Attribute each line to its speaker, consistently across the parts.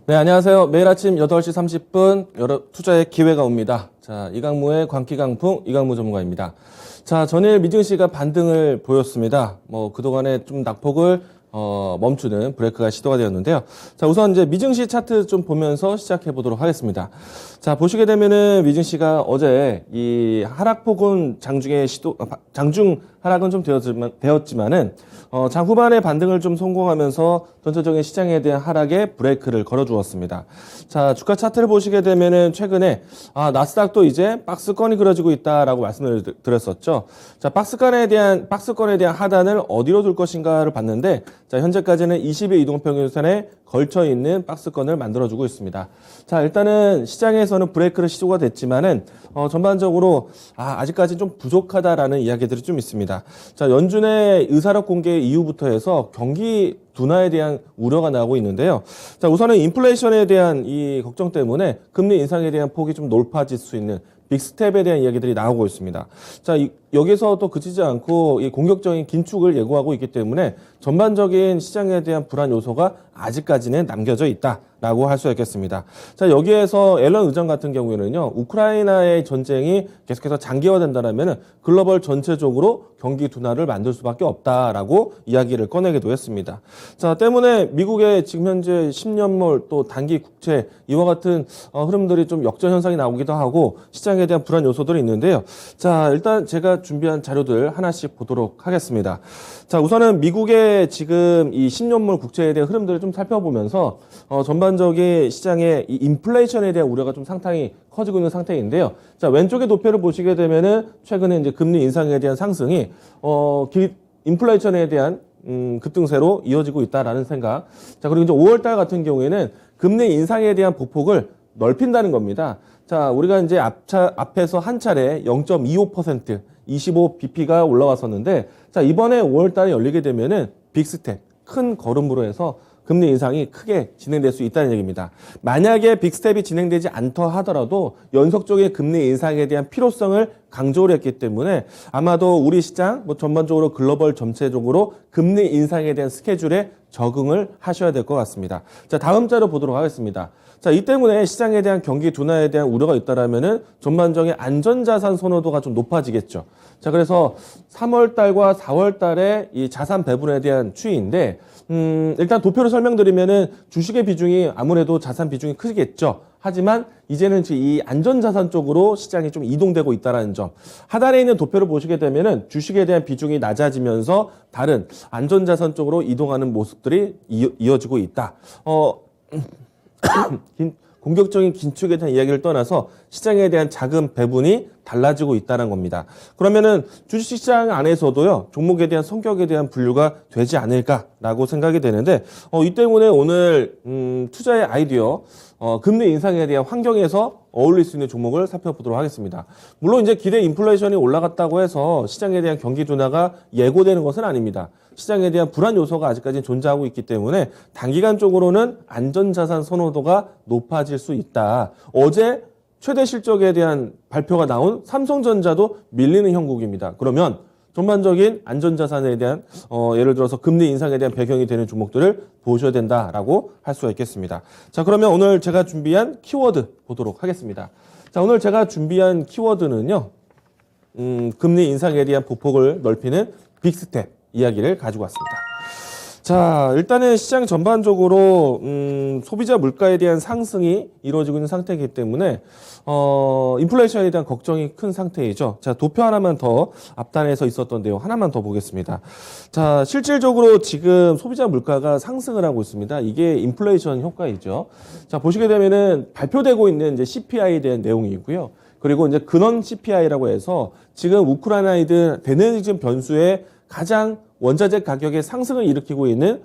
Speaker 1: 네, 안녕하세요. 매일 아침 8시 30분 여러 투자의 기회가 옵니다. 자, 이강무의 광기강풍 이강무 전문가입니다. 자, 전일 미증시가 반등을 보였습니다. 그동안에 좀 낙폭을 멈추는 브레이크가 시도가 되었는데요. 자, 우선 이제 미증시 차트 좀 보면서 시작해 보도록 하겠습니다. 자, 보시게 되면은 미증시가 어제 이 하락폭은 장중 하락은 좀 되었지만은 장 후반에 반등을 좀 성공하면서 전체적인 시장에 대한 하락에 브레이크를 걸어주었습니다. 자, 주가 차트를 보시게 되면은 최근에 나스닥도 이제 박스권이 그려지고 있다라고 말씀을 드렸었죠. 자, 박스권에 대한 하단을 어디로 둘 것인가를 봤는데, 자, 현재까지는 20일 이동평균선에 걸쳐 있는 박스권을 만들어주고 있습니다. 자, 일단은 시장에서는 브레이크를 시도가 됐지만은 전반적으로 아직까지 좀 부족하다라는 이야기들이 좀 있습니다. 자, 연준의 의사록 공개 이후부터 해서 경기 둔화에 대한 우려가 나오고 있는데요. 자, 우선은 인플레이션에 대한 이 걱정 때문에 금리 인상에 대한 폭이 좀 높아질 수 있는 빅스텝에 대한 이야기들이 나오고 있습니다. 자, 여기서 또 그치지 않고 이 공격적인 긴축을 예고하고 있기 때문에 전반적인 시장에 대한 불안 요소가 아직까지는 남겨져 있다라고 할 수 있겠습니다. 자, 여기에서 앨런 의장 같은 경우에는요, 우크라이나의 전쟁이 계속해서 장기화된다면 글로벌 전체적으로 경기 둔화를 만들 수밖에 없다라고 이야기를 꺼내기도 했습니다. 자, 때문에 미국의 지금 현재 10년물 또 단기 국채 이와 같은 흐름들이 좀 역전 현상이 나오기도 하고 시장에 대한 불안 요소들이 있는데요. 자, 일단 제가 준비한 자료들 하나씩 보도록 하겠습니다. 자, 우선은 미국의 지금 이 10년물 국채에 대한 흐름들을 좀 살펴보면서 전반적인 시장의 이 인플레이션에 대한 우려가 좀 상당히 커지고 있는 상태인데요. 자, 왼쪽의 도표를 보시게 되면은 최근에 이제 금리 인상에 대한 상승이 인플레이션에 대한 급등세로 이어지고 있다라는 생각. 자, 그리고 이제 5월달 같은 경우에는 금리 인상에 대한 보폭을 넓힌다는 겁니다. 자, 우리가 이제 앞에서 한 차례 0.25%, 25bp가 올라왔었는데, 자, 이번에 5월달에 열리게 되면은 빅스텝, 큰 걸음으로 해서 금리 인상이 크게 진행될 수 있다는 얘기입니다. 만약에 빅스텝이 진행되지 않더 하더라도 연속적인 금리 인상에 대한 필요성을 강조를 했기 때문에 아마도 우리 시장, 전반적으로 글로벌 전체적으로 금리 인상에 대한 스케줄에 적응을 하셔야 될 것 같습니다. 자, 다음 자료 보도록 하겠습니다. 자, 이 때문에 시장에 대한 경기 둔화에 대한 우려가 있다라면은 전반적인 안전자산 선호도가 좀 높아지겠죠. 자, 그래서 3월 달과 4월 달에 이 자산 배분에 대한 추이인데, 일단 도표로 설명드리면은 주식의 비중이 아무래도 자산 비중이 크겠죠. 하지만 이제는 이 안전자산 쪽으로 시장이 좀 이동되고 있다는 점. 하단에 있는 도표를 보시게 되면은 주식에 대한 비중이 낮아지면서 다른 안전자산 쪽으로 이동하는 모습들이 이어지고 있다. 공격적인 긴축에 대한 이야기를 떠나서 시장에 대한 자금 배분이 달라지고 있다는 겁니다. 그러면은 주식시장 안에서도요, 종목에 대한 성격에 대한 분류가 되지 않을까라고 생각이 되는데, 이 때문에 오늘 투자의 아이디어, 금리 인상에 대한 환경에서 어울릴 수 있는 종목을 살펴보도록 하겠습니다. 물론 이제 기대 인플레이션이 올라갔다고 해서 시장에 대한 경기 둔화가 예고되는 것은 아닙니다. 시장에 대한 불안 요소가 아직까지 존재하고 있기 때문에 단기간적으로는 안전자산 선호도가 높아질 수 있다. 어제 최대 실적에 대한 발표가 나온 삼성전자도 밀리는 형국입니다. 그러면 전반적인 안전자산에 대한 예를 들어서 금리 인상에 대한 배경이 되는 종목들을 보셔야 된다라고 할 수가 있겠습니다. 자, 그러면 오늘 제가 준비한 키워드 보도록 하겠습니다. 자, 오늘 제가 준비한 키워드는요, 금리 인상에 대한 보폭을 넓히는 빅스텝 이야기를 가지고 왔습니다. 자, 일단은 시장 전반적으로 소비자 물가에 대한 상승이 이루어지고 있는 상태이기 때문에 인플레이션에 대한 걱정이 큰 상태이죠. 자, 도표 하나만 더 앞단에서 있었던 내용 하나만 더 보겠습니다. 자, 실질적으로 지금 소비자 물가가 상승을 하고 있습니다. 이게 인플레이션 효과이죠. 자, 보시게 되면은 발표되고 있는 이제 CPI에 대한 내용이고요. 그리고 이제 근원 CPI라고 해서 지금 우크라이나이든 대내적 변수에 가장 원자재 가격의 상승을 일으키고 있는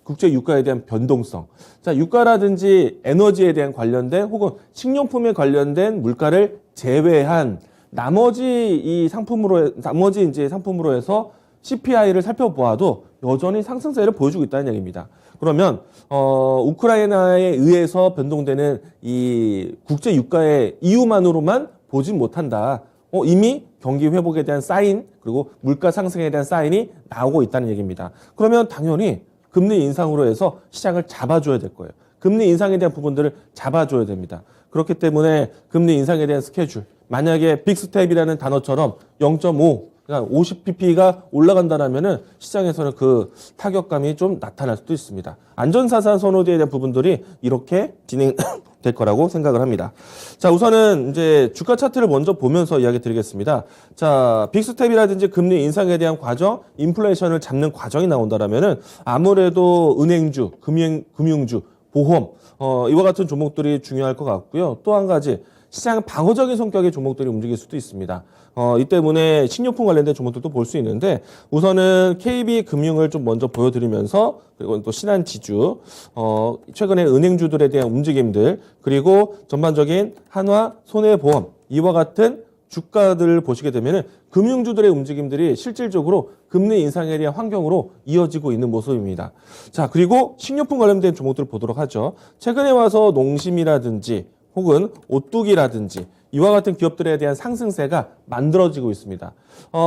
Speaker 1: 국제 유가에 대한 변동성. 자, 유가라든지 에너지에 대한 관련된 혹은 식료품에 관련된 물가를 제외한 나머지 상품으로 해서 CPI를 살펴보아도 여전히 상승세를 보여주고 있다는 얘기입니다. 그러면 우크라이나에 의해서 변동되는 이 국제 유가의 이유만으로만 보진 못한다. 이미 경기 회복에 대한 사인, 그리고 물가 상승에 대한 사인이 나오고 있다는 얘기입니다. 그러면 당연히 금리 인상으로 해서 시장을 잡아줘야 될 거예요. 금리 인상에 대한 부분들을 잡아줘야 됩니다. 그렇기 때문에 금리 인상에 대한 스케줄, 만약에 빅스텝이라는 단어처럼 0.5, 그러니까 50pp가 올라간다면은 시장에서는 그 타격감이 좀 나타날 수도 있습니다. 안전사산 선호도에 대한 부분들이 이렇게 진행될 거라고 생각을 합니다. 자, 우선은 이제 주가 차트를 먼저 보면서 이야기 드리겠습니다. 자, 빅스텝이라든지 금리 인상에 대한 과정, 인플레이션을 잡는 과정이 나온다면은 아무래도 은행주, 금융주, 보험, 이와 같은 종목들이 중요할 것 같고요. 또 한 가지, 시장 방어적인 성격의 종목들이 움직일 수도 있습니다. 이 때문에 식료품 관련된 종목들도 볼 수 있는데 우선은 KB금융을 좀 먼저 보여드리면서 그리고 또 신한지주, 최근에 은행주들에 대한 움직임들 그리고 전반적인 한화, 손해보험 이와 같은 주가들을 보시게 되면은 금융주들의 움직임들이 실질적으로 금리 인상에 대한 환경으로 이어지고 있는 모습입니다. 자, 그리고 식료품 관련된 종목들을 보도록 하죠. 최근에 와서 농심이라든지 혹은 오뚜기라든지 이와 같은 기업들에 대한 상승세가 만들어지고 있습니다.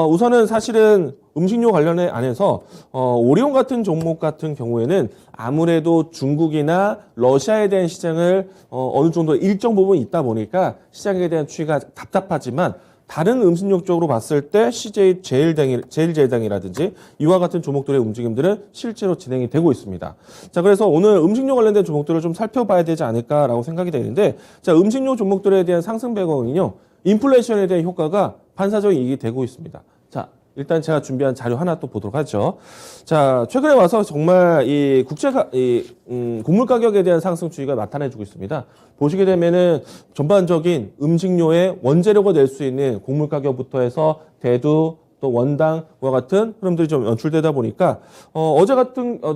Speaker 1: 우선은 사실은 음식료 관련에 안에서 오리온 같은 종목 같은 경우에는 아무래도 중국이나 러시아에 대한 시장을 어느 정도 일정 부분 있다 보니까 시장에 대한 추이가 답답하지만 다른 음식료 쪽으로 봤을 때 CJ 제일제당이라든지 이와 같은 종목들의 움직임들은 실제로 진행이 되고 있습니다. 자, 그래서 오늘 음식료 관련된 종목들을 좀 살펴봐야 되지 않을까라고 생각이 되는데, 자, 음식료 종목들에 대한 상승 배경은요, 인플레이션에 대한 효과가 반사적인 이익이 되고 있습니다. 자, 일단 제가 준비한 자료 하나 또 보도록 하죠. 자, 최근에 와서 정말 이 곡물 가격에 대한 상승 추이가 나타내주고 있습니다. 보시게 되면은 전반적인 음식료의 원재료가 될 수 있는 곡물 가격부터 해서 대두 또 원당과 같은 흐름들이 좀 연출되다 보니까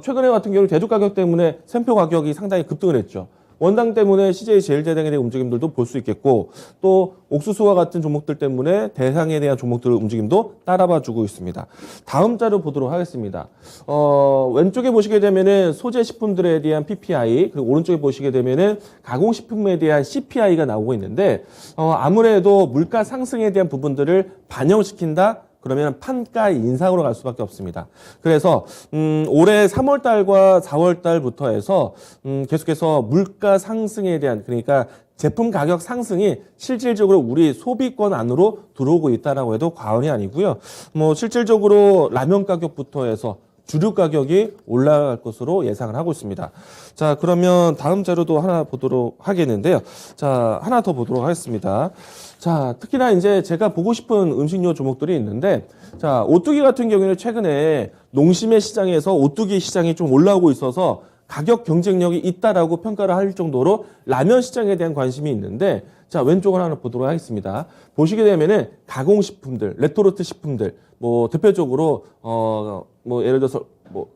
Speaker 1: 최근에 같은 경우 대두 가격 때문에 샘표 가격이 상당히 급등을 했죠. 원당 때문에 CJ 제일제당에 대한 움직임들도 볼 수 있겠고 또 옥수수와 같은 종목들 때문에 대상에 대한 종목들의 움직임도 따라봐주고 있습니다. 다음 자료 보도록 하겠습니다. 왼쪽에 보시게 되면은 소재 식품들에 대한 PPI 그리고 오른쪽에 보시게 되면은 가공식품에 대한 CPI가 나오고 있는데 아무래도 물가 상승에 대한 부분들을 반영시킨다. 그러면 판가 인상으로 갈 수밖에 없습니다. 그래서 올해 3월 달과 4월 달부터 해서 계속해서 물가 상승에 대한 그러니까 제품 가격 상승이 실질적으로 우리 소비권 안으로 들어오고 있다라고 해도 과언이 아니고요. 뭐 실질적으로 라면 가격부터 해서 주류 가격이 올라갈 것으로 예상을 하고 있습니다. 자, 그러면 다음 자료도 하나 보도록 하겠는데요. 자, 하나 더 보도록 하겠습니다. 자, 특히나 이제 제가 보고 싶은 음식료 종목들이 있는데, 자, 오뚜기 같은 경우에는 최근에 농심의 시장에서 오뚜기 시장이 좀 올라오고 있어서 가격 경쟁력이 있다라고 평가를 할 정도로 라면 시장에 대한 관심이 있는데, 자, 왼쪽을 하나 보도록 하겠습니다. 보시게 되면은 가공식품들, 레토르트 식품들, 뭐 대표적으로 뭐 예를 들어서 뭐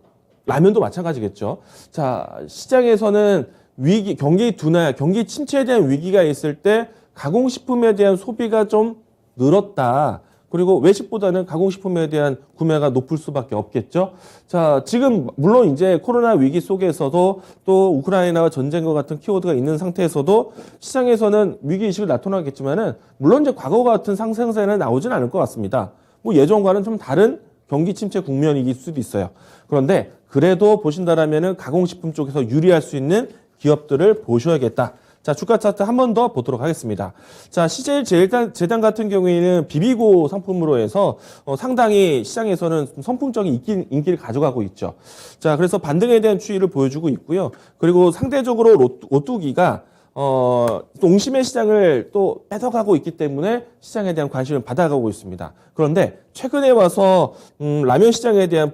Speaker 1: 라면도 마찬가지겠죠. 자, 시장에서는 위기, 경기 둔화, 경기 침체에 대한 위기가 있을 때 가공식품에 대한 소비가 좀 늘었다. 그리고 외식보다는 가공식품에 대한 구매가 높을 수밖에 없겠죠. 자, 지금 물론 이제 코로나 위기 속에서도 또 우크라이나와 전쟁과 같은 키워드가 있는 상태에서도 시장에서는 위기의식을 나타나겠지만은 물론 이제 과거와 같은 상승세는 나오진 않을 것 같습니다. 뭐 예전과는 좀 다른 경기 침체 국면일 수도 있어요. 그런데 그래도 보신다라면은 가공식품 쪽에서 유리할 수 있는 기업들을 보셔야겠다. 자, 주가 차트 한 번 더 보도록 하겠습니다. 자, CJ 제당 같은 경우에는 비비고 상품으로 해서 상당히 시장에서는 선풍적인 인기를 가져가고 있죠. 자, 그래서 반등에 대한 추이를 보여주고 있고요. 그리고 상대적으로 오뚜기가 농심의 시장을 또 뺏어가고 있기 때문에 시장에 대한 관심을 받아가고 있습니다. 그런데 최근에 와서 라면 시장에 대한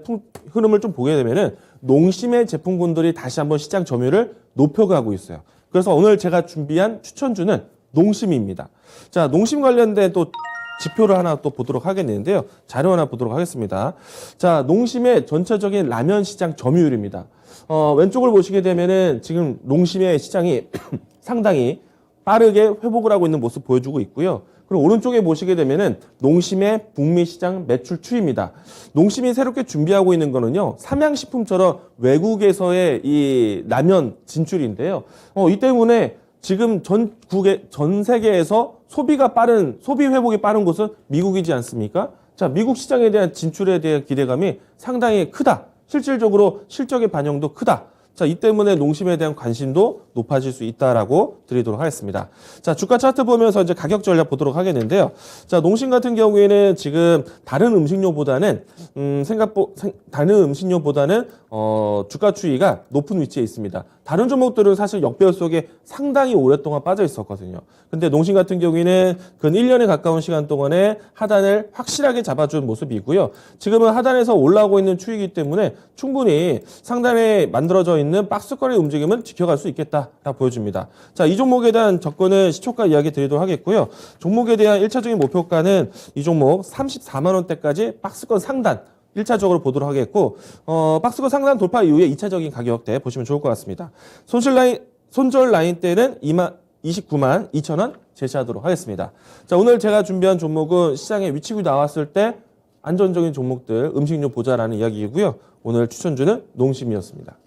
Speaker 1: 흐름을 좀 보게 되면은 농심의 제품군들이 다시 한번 시장 점유율을 높여가고 있어요. 그래서 오늘 제가 준비한 추천주는 농심입니다. 자, 농심 관련된 또 지표를 하나 또 보도록 하겠는데요. 자료 하나 보도록 하겠습니다. 자, 농심의 전체적인 라면 시장 점유율입니다. 왼쪽을 보시게 되면은 지금 농심의 시장이 상당히 빠르게 회복을 하고 있는 모습 보여주고 있고요. 그리고 오른쪽에 보시게 되면은 농심의 북미 시장 매출 추이입니다. 농심이 새롭게 준비하고 있는 거는요, 삼양식품처럼 외국에서의 이 라면 진출인데요. 이 때문에 지금 전 세계에서 소비 회복이 빠른 곳은 미국이지 않습니까? 자, 미국 시장에 대한 진출에 대한 기대감이 상당히 크다. 실질적으로 실적의 반영도 크다. 자, 이 때문에 농심에 대한 관심도 높아질 수 있다라고 드리도록 하겠습니다. 자, 주가 차트 보면서 이제 가격 전략 보도록 하겠는데요. 자, 농심 같은 경우에는 지금 다른 음식료보다는 주가 추이가 높은 위치에 있습니다. 다른 종목들은 사실 역배열 속에 상당히 오랫동안 빠져 있었거든요. 근데 농심 같은 경우에는 근 1년에 가까운 시간 동안에 하단을 확실하게 잡아준 모습이고요. 지금은 하단에서 올라오고 있는 추이이기 때문에 충분히 상단에 만들어져 있는 박스권의 움직임은 지켜갈 수 있겠다라고 보여줍니다. 자, 이 종목에 대한 접근은 시초가 이야기 드리도록 하겠고요. 종목에 대한 1차적인 목표가는 이 종목 34만 원대까지 박스권 상단 1차적으로 보도록 하겠고, 박스권 상단 돌파 이후에 2차적인 가격대 보시면 좋을 것 같습니다. 손절 라인 대는 29만 2천 원 제시하도록 하겠습니다. 자, 오늘 제가 준비한 종목은 시장에 위치구 나왔을 때 안전적인 종목들, 음식료 보자라는 이야기이고요. 오늘 추천주는 농심이었습니다.